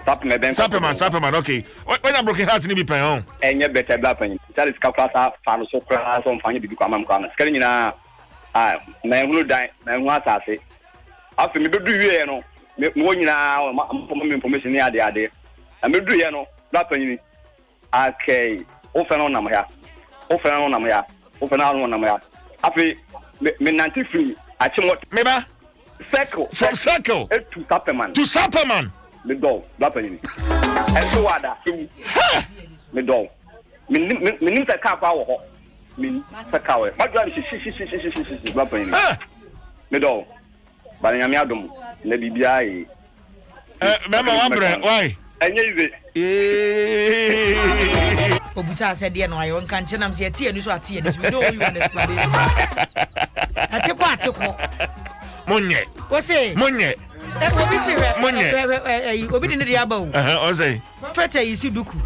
Sapperman, okay. When I'm broken heart, you be paying. And you're better blapping. That is Calcutta, Faro Socra, some funny to become a corner. Scanning, man who died, man, what I say. After me, do you know? More now, information near the idea. And me do you know? Blapping. Okay. Open on them here. Open on them here. Open on them here. After me 93, I think what? Maybe. Circle. From Circle to Sapperman. To Sapperman. Me dog, blapping. And so other. Me dog. Me name the car power. Me Sakawe. What do I see? Blapping. Me dog. But nyame adom na bibia yi. Mama wabre, why? Enye Obisa said dear no I won kan chenam se tie ni so atie ni we know you understand. Ateko. Monye. What say? Monye. Obi say Monye. Obi ni dey aba o. O say. Fete yi si duku.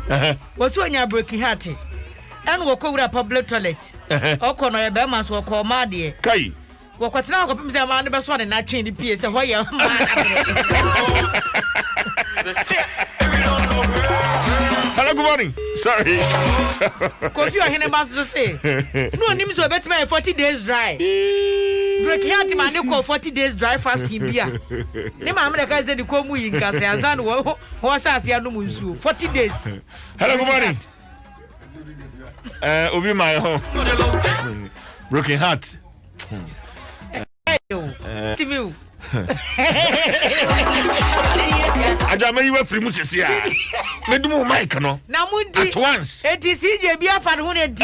Wo so nya broken heart. And wo ko wura public toilet. Oko no ye be ma so ko ma de. Kai. Wo kwatena ko pim se ma ne be so de na twen ni pie se ho ye ma na. Hello, good morning. Sorry. Kofi ohene ba so say. No nim so betima 40 days dry. Break heart man dey call 40 days dry fasting bia. Ne ma me ka say di ko mu yi nka se azan wo sase anu mu nsu 40 days. Hello, good morning. Obi my home. Broken heart. TV. Ajama you free mu sese a. Me do mic no. Na mundi. At once. ATCJ bia fa ho na di.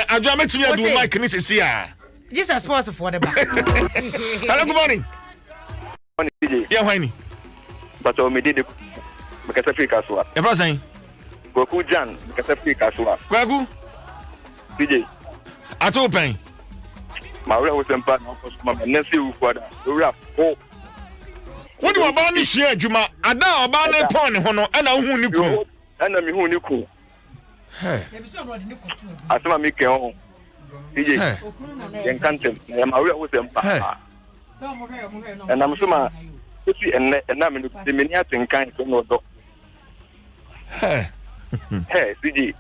Ajama timi do mic ni sese a. Jesus sports for the back. Hello, good morning. Yeah, why ni? But o me did me ka say Africa so. E fa san. Goku Jan me ka say Africa so. Kwaku. DJ. Ato pen. Ma wura wo sempa na ko ma na se wu kwada. Wura o. What do oba ni hia adwuma? Ada oba na pon ne ho no na hu ni ku. Ana mi hu ni ku. Hey. Asema mi ke ho. DJ. Yen kantem. Ya ma wura wo sempa. Na msuma esi ena me ni ni atenkan so no do. Hey. Hey, DJ.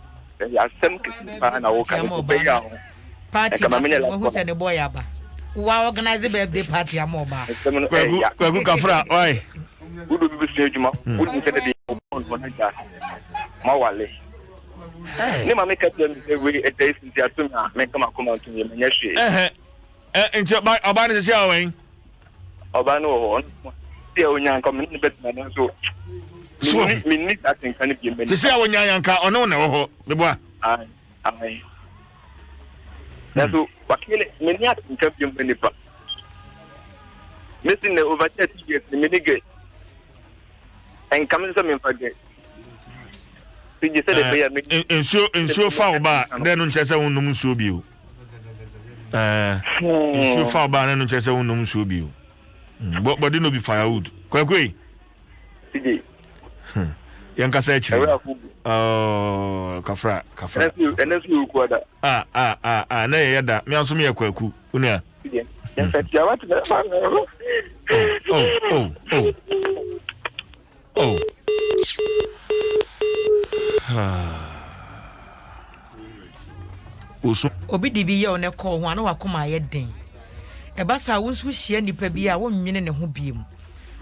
Ya sem ke pa na wo ka ko pe ya. Party who said the boy aba. Who organize birthday party amoba. Kwaku kafra, why? Who do be say juma? Who do say the on ja. Ma wale. Ni ma make them we a day since ya to me come to me me hwe. Enti oba ni se awen. Oba no on. Se onya come ni bet na so. Me ni that thing can be me. Se onya yanka ono na wo ho. Me boa. Ai. Naso wakile meni atinka bi mbeni pa. Missing the over 30 years the minige. And coming some in forget. Did you say the player make in far ba then no chese wonum so bi o. In far ba then no chese wonum so bi o. But no be firewood. Kwekwe. DJ. Yanka say chiri. Kafra. And you kwada. Na ye da. Me anso me yakwaku. Unia. Yes, ya what the Oh. Osu. Obi di bi ye one call ho ana wakoma ye den. E ba sa wonsu hia nipa bi a wonnwene ne ho biem.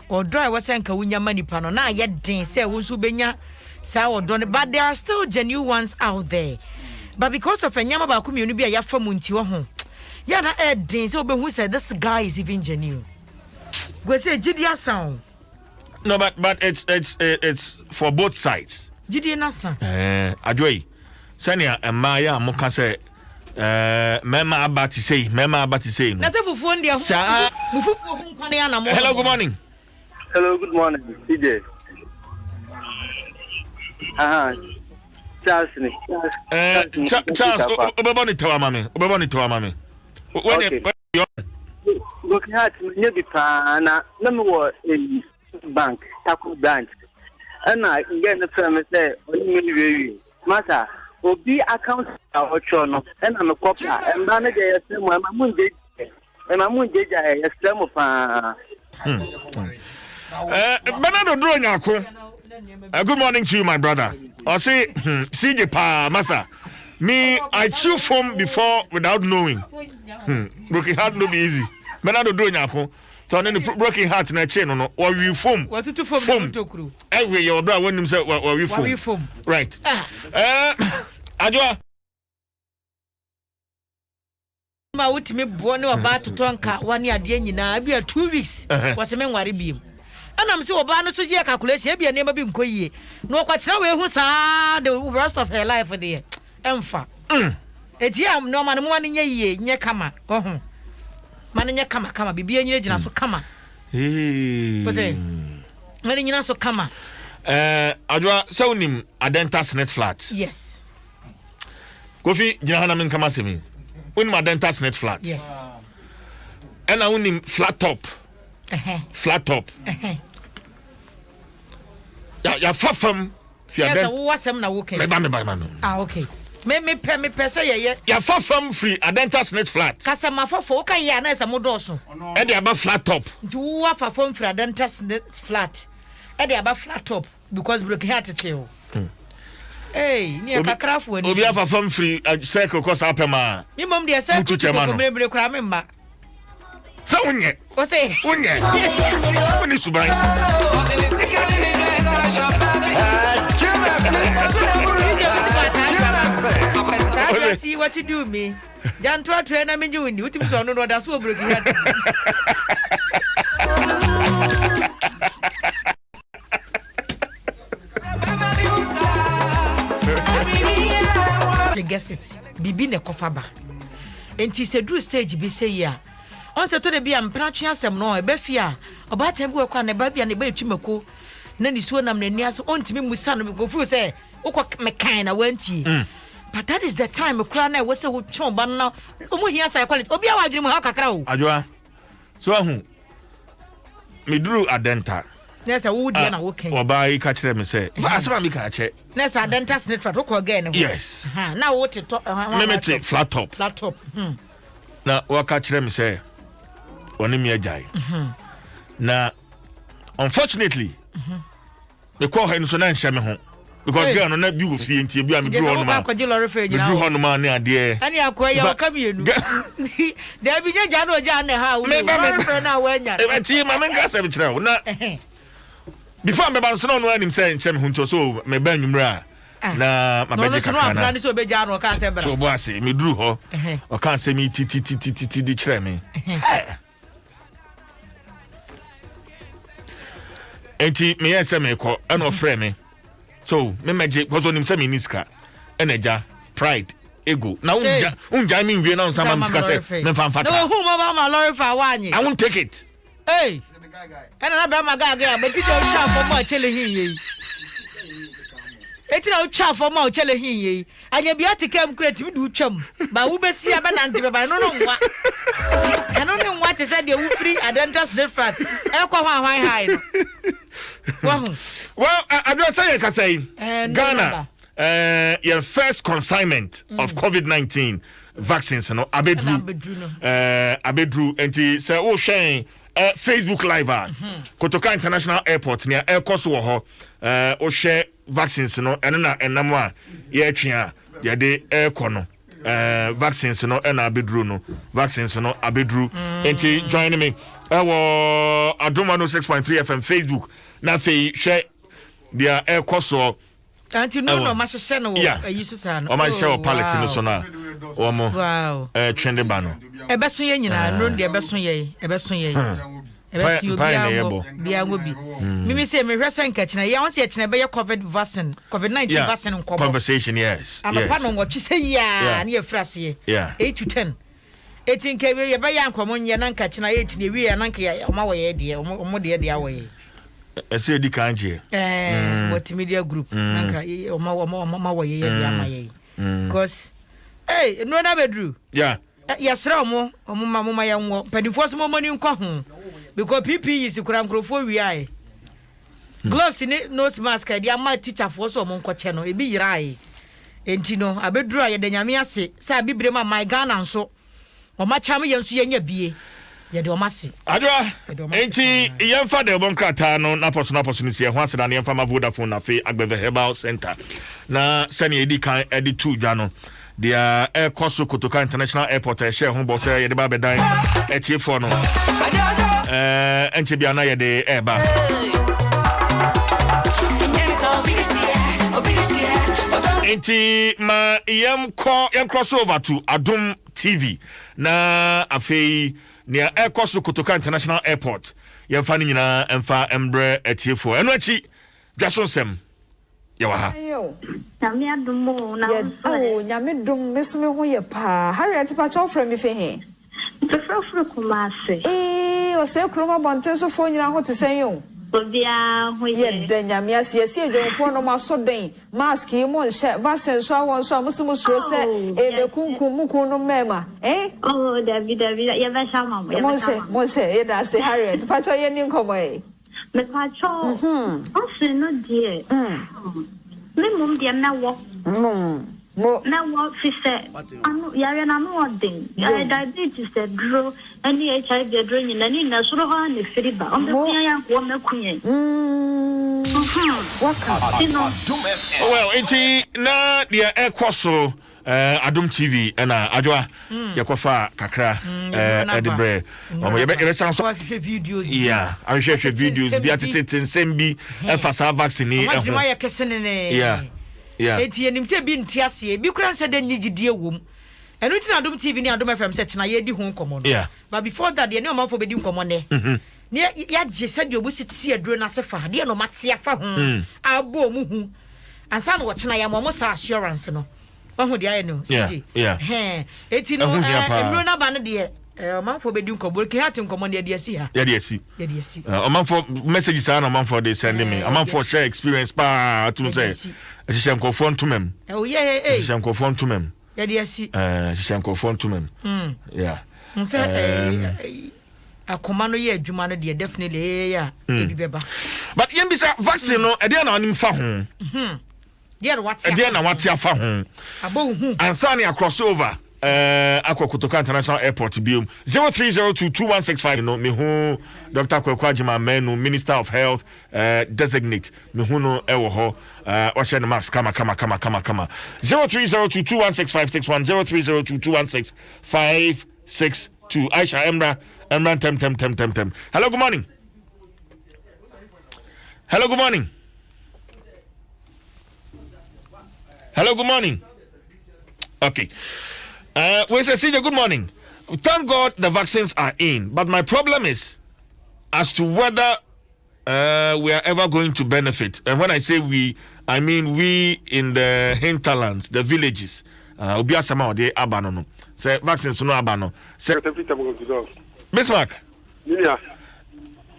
Odo a wasenka wunya manipa no na ye den say wonsu benya sa odo ne, but there are still genuine ones out there. But because of enyama ba community bi a ya famu nti wo ho. Ya na den say obehu say this guy is even genuine. Go say Gideon sound. No, but it's for both sides. Gideon na sound. Adwei. Sania emaya amuka say mema abati say no. Na say fufu ndia ho. Mufufu ho nkwane ya na mo. Hello, good morning. Hello, good morning, CJ. Charles ni. Charles, obeboni tawa mami. When you looking at me bi pa na me wo bank, Taco branch. And I get the firm say only Masa, obi account our no and I'm a copy and manager my munje extreme pa. Bernardo Dronyako. Good morning to you, my brother. I say, CJ Pa Masa. Me, I chew foam before without knowing. Broken heart no be easy. Bernardo Dronyako. So then the broken heart na chain no or we foam. What to foam to crew. Every your brother when him say or we foam. Right. Adwa. Ma wutimi bone oba totonka wane ade nyina bia 2 weeks was me nware biem anam se oba no so ye calculation bia nema bi nkoyie no kwatena we hu saa the rest of her life there emfa eti am no man mo anye yie nye kama ohun man nye kama bibia nyina gina so kama Kose. Many nyina so kama. Adwa so unim Adenta Snet Flat. Yes. Kofi jina hana men kama semi. Unim Adenta Snet Flat. Yes. And unim flat top. Flat top. Ya fafam. Yes, what's na woke. Me ba. Ah, okay. Me pe say ye. Ya fafam free Adenta Snet Flat. Kasa mafafo ka ya na esa modoso. E dey aba flat top. Nti wo afafo free Adenta Snet Flat. E dey aba flat top because broken heart chill. Hey, ni akakrafo ani. Obi afafam free circle cause apema. Mi mom dey circle ko mebre kra me mba. Sa unye. O say unye. Oni suban. See what you do me. Jan to train na me nyuni. Utim so no da so broken head. You guess it. Bibi ne kofaba. Enti se dru stage bi say ya. On se to de bia mpratwe asem no e ba fia. Oba tem bi kwa ne ba bia ne ba twimako. Na ni so nam na ni aso ontimi musa no go fu say ukọ mekan na wanti. But that is the time kura na we say wo chon ba na omo hia sai quality. Obi a wadwene mu ha kakra o. Adwa. So ahu. Midru Adenta. Yes, I would na wo kan. Oba yi ka kire me say. Ba asema mi ka che. Yes, Adenta Snit Flat ko again. Yes. Na wo te to. Me flat top. Flat top. Na wo ka kire me say. Oni mi ajai. Na unfortunately. Me call her so na nhyɛ me ho. Because girl no na bi wo fie ntie bi a me dru ho no ma. Me dru ho no ma ne ade. Ani akoya ya ka mienu. Da bi nyaja na oja na ha wo. Me na wanya. E ti ma men ka se bi kire wo na. Before me ba so no anim say nhyɛ me ho nto so me ba nwumra. Na ma be ka kana. No so be ja no ka se bra. So bo ase me dru ho. O kan se mi ti di kire me. Enti me yesa me ko and ofre me. So me meje because onim se me niska eneja pride ego. Na unja me wie na unsa ma niska se me fan fata. No who ma lorry fa wanyi. I won't take it. Hey. And na ba ma ga but ti do cha for ma chele hin yi. Eti na cha for ma chele hin yi. Anya bia tikem create mi du twam. Ba wo besi aba na nte ba no nwa. Eno ni nwa te say de wo free Adenta Snit Flat. E kwa hwan high no. Well, I don't say Ghana, your first consignment of COVID-19 vaccines, you know, Abedru, and say, oh, Shane, Facebook Live, Kotoka International Airport near Air Kosovo, oh, share vaccines, you know, and Namwa, yeah, de Air Kono. Vaccines, you know, and Abedru, no vaccines, you know, Abedru, and joining me. Adom 106.3 FM Facebook. Na fe share dia air coso anti no ma hye no ayisu sa no o ma hye o pallet no so na o mo wow trend ba no e beso ye nyina no de e beso ye bia ngo bi mimi say me hwese nka kina ya won se kina be ye COVID-19 vaccine nko conversation yes ama pa no ngo twise ya na ye frase ye 8 to 10 etin ke ye be ya nkomo nye na nka kina ye tine wi ya na nka ya o ma wo ye de o mo de awo ye ese di kanje multimedia group nanka o ma wo ye de ama ye because hey no na bedru yasra mo ma ya nwo padifo so mo mani nko ho because PPE is kura nkrofo wi ai gloves ni nose mask di ama teacher fo so mo nko che no e bi yirai enti no abedru aye de nyame ase sa bibre ma my Ghana nso o ma cham ye nso ye nya bie ye de o mase adwa enti yemfa de bonkrata no na poso ni se ho aseda na yemfa ma Vodafone na fe Agbeve Herbal Center na sene edi kan edi 2 dwa no dia air coso Kotoka International Airport e share ho bo se ye de ba bedan etie4 no enche bia na ye de eba enti ma yem crossover to Adom TV na afei near air coso Kotoka International Airport yem fa ni nyina emfa embre etie4 eno achi Dwaso Nsem yawa ha Nyame adumo na nyame dum mesome ho ye pa Harriet pa cho from me fe he The first Kumasi. Or say Croma Bontes of Fonia, what to say you? Bobia, Yet then Yamias, yes, you for no more so day. Mask him one share, Vassal, so I want some Muslims to say, a Kunku no mema, eh? Oh, David, Yavashama. Monse, it as a Harriet, Pacho Yen Comway. Me Pacho, also no dear. Me mum dear now walk. Now what she said, Yariana Nording, diabetes said, drew any HIV drinking, and in a sort of on the Filiba on the woman queen. Well, it's na the air coso. Adom TV and Adwa Yakofa Kakra Edibre. Videos. Yeah, I share videos. Be at it in Sembi, Fasa vaccine. Yeah. Eti enim se bi ntiase bi kura nse de nyigidie wom eno ti na Adom TV ni Adom FM se na ye di ho nkomo no. Yeah. But before that, the omanfo be di nkomo ne. Ne ya je se de obusi ti aduro na se fa de no mate afa ho. Abo mu hu. Ansa no wo chena ya mo sa assurance no. Ohu de aye no. Yeah. Eti no emro na ba no de omanfo be di nkomo ke hate nkomo ne de asi ha. Ya de asi. Omanfo messages are omanfo they send me. Omanfo share experience pa to say. Shishanko phone to mem. Oh yeah. Shishanko phone to mem. Ya de asi. Shishanko phone to mem. Yeah. Akoma no ye adwuma no de definitely yeah ebi beba. But yembisa vaccine no e dey na onim fa ho. Dey na what? E dey na what fa ho. Abo hu. Ansa na crossover. Akwakutoka International Airport biom 03022165 no me hu Dr. Kwakwajima Menu, Minister of Health designate me hu no ewo ho o share the mask kama 0302216561 0302216562 Aisha Emra tem. Hello, good morning. Hello, good morning. Okay. We say, CJ, good morning. Thank God the vaccines are in, but my problem is as to whether we are ever going to benefit. And when I say we, I mean we in the hinterlands, the villages. Obiasama de abano. Say vaccines no abano. Say Bismarck. Yeah.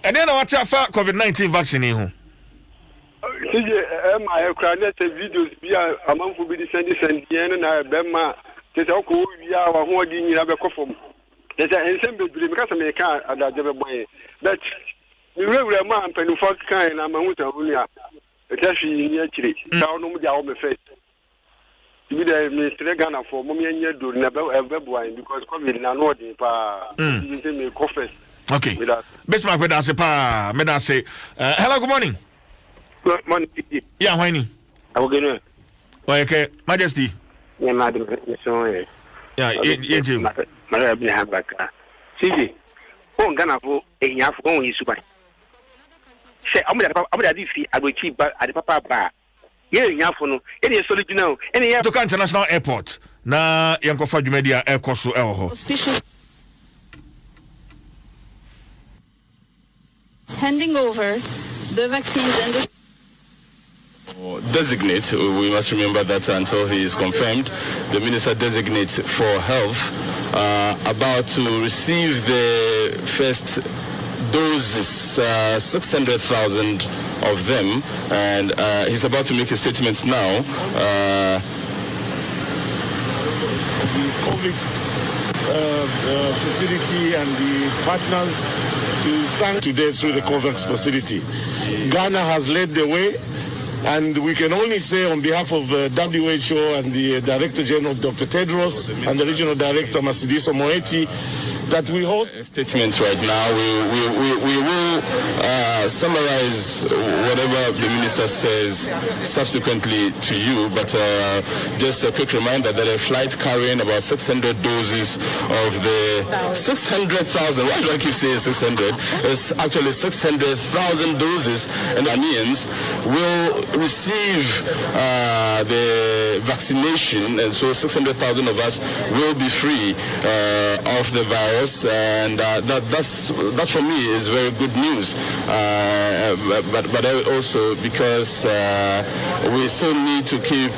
And then what COVID-19 vaccine in who? CJ, my credit videos be a month will be sending and I bema. There's a cool ya or who didn't have a coffin. There's an ensemble because I make a job boy. But the regular man, penny for kind, I'm a muta. It's actually actually down on the face. To be there, Mr. Ghana for Mommy and you do never ever wine because COVID now not in coffee. Okay. Bismarck with us, may say, hello, good morning. Good morning. Yeah, whining. I will get it. Okay, Majesty. Yeah, madam. Yeah, Jim. Madam, have back. CJ, oh, Ghana for a half only super. Say, I'm going to see I will keep at the papa bar. Yeah, Yafono, any solid now, any International Airport. Na Yankofa Media Air Course Elho. Handing over the vaccines and the designate, we must remember that until he is confirmed, the minister designates for health about to receive the first doses, 600,000 of them, and he's about to make a statement now. The COVID facility and the partners to thank today through the COVAX facility. Ghana has led the way. And we can only say on behalf of WHO and the Director General, Dr. Tedros, and the Regional Director, Masidiso Moeti, that we hold statements right now. We will summarize whatever the minister says subsequently to you, but just a quick reminder that a flight carrying about 600 doses of the 600,000, why do I keep saying 600? It's actually 600,000 doses, and Ghanaians will receive the vaccination, and so 600,000 of us will be free of the virus. And that for me is very good news. But also because we still need to keep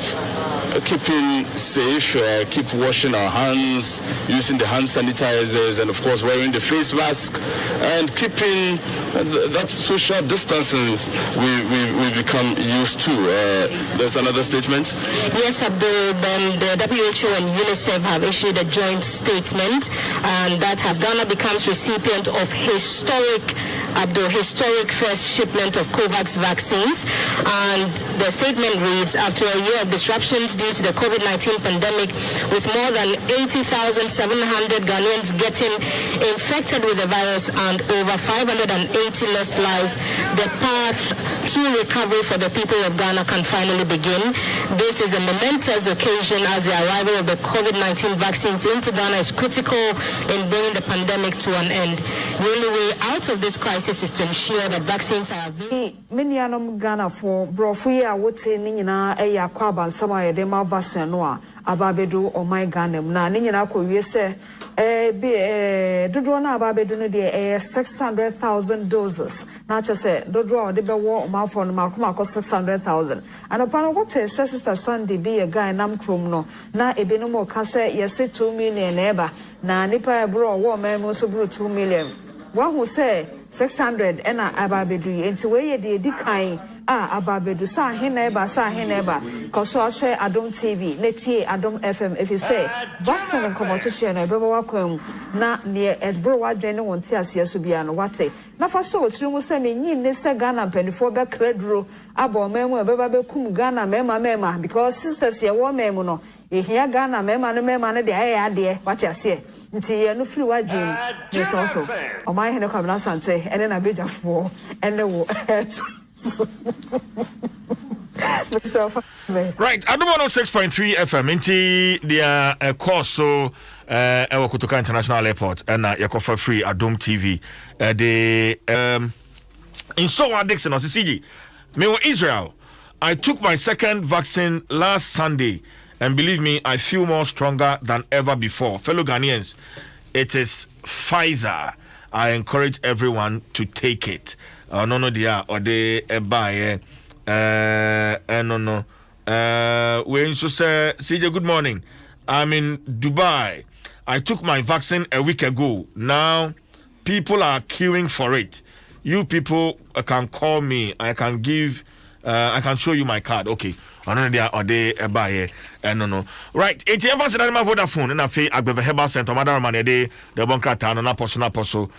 keeping safe, keep washing our hands, using the hand sanitizers, and of course wearing the face mask, and keeping that social distancing we become used to. There's another statement. Yes, Abdul. Then the WHO and UNICEF have issued a joint statement, and that has Ghana becomes recipient of historic first shipment of COVAX vaccines. And the statement reads, after a year of disruptions due to the COVID-19 pandemic, with more than 80,700 Ghanaians getting infected with the virus and over 580 lost lives, the path to recovery for the people of Ghana can finally begin. This is a momentous occasion as the arrival of the COVID-19 vaccines into Ghana is critical in bringing the pandemic to an end. The only way out of this crisis is to ensure that vaccines are available. Many of Ghana for Brofia, what's in a Kwaba, some of them are Vassanoa, Ababedu, or my Ghana. Now, Ninako, you say, Dodona Ababedu, 600,000 doses. Not just say, Dodro, the war, Malfon, Malcolm, 600,000. And upon what says Sister Sunday be a guy, Nam Krumno, na Ebinomo Cassa, yes, 2 million ever. Na Nipa bro, war man, also blew 2 million. One who say 600 and Ababedu, and to where ye did kind. Ababedu sa hineba cause I share Adom TV netie Adom FM if you say Boston and come to share na beba wakwam na near bro wadwen won ti ase so bia no wate na fa so otru mu se menyi ne se Ghana penifo be kreduro abo memu beba be kum Ghana mema because sisters ye wo memu no ehia Ghana mema no de ade wate ase nti ye no free wadwen me so o my hene kwamna sante ene na bedafo ene wo Right, Adom 106.3 FM into the course so Kutuka International Airport and Yakofa Free Adom TV. In so Dixon or CCG, me Israel. I took my second vaccine last Sunday, and believe me, I feel more stronger than ever before. Fellow Ghanaians, it is Pfizer. I encourage everyone to take it. No, dear, or they buy. No. When so say, CJ, good morning. I'm in Dubai. I took my vaccine a week ago. Now, people are queuing for it. You people can call me. I can give. I can show you my card. Okay. No, dear, or they buy. No. Right. It's ever said that my Vodafone and I feel Agbeva Herbal Center. Madam Manede, the Bonkrata, and Apostle.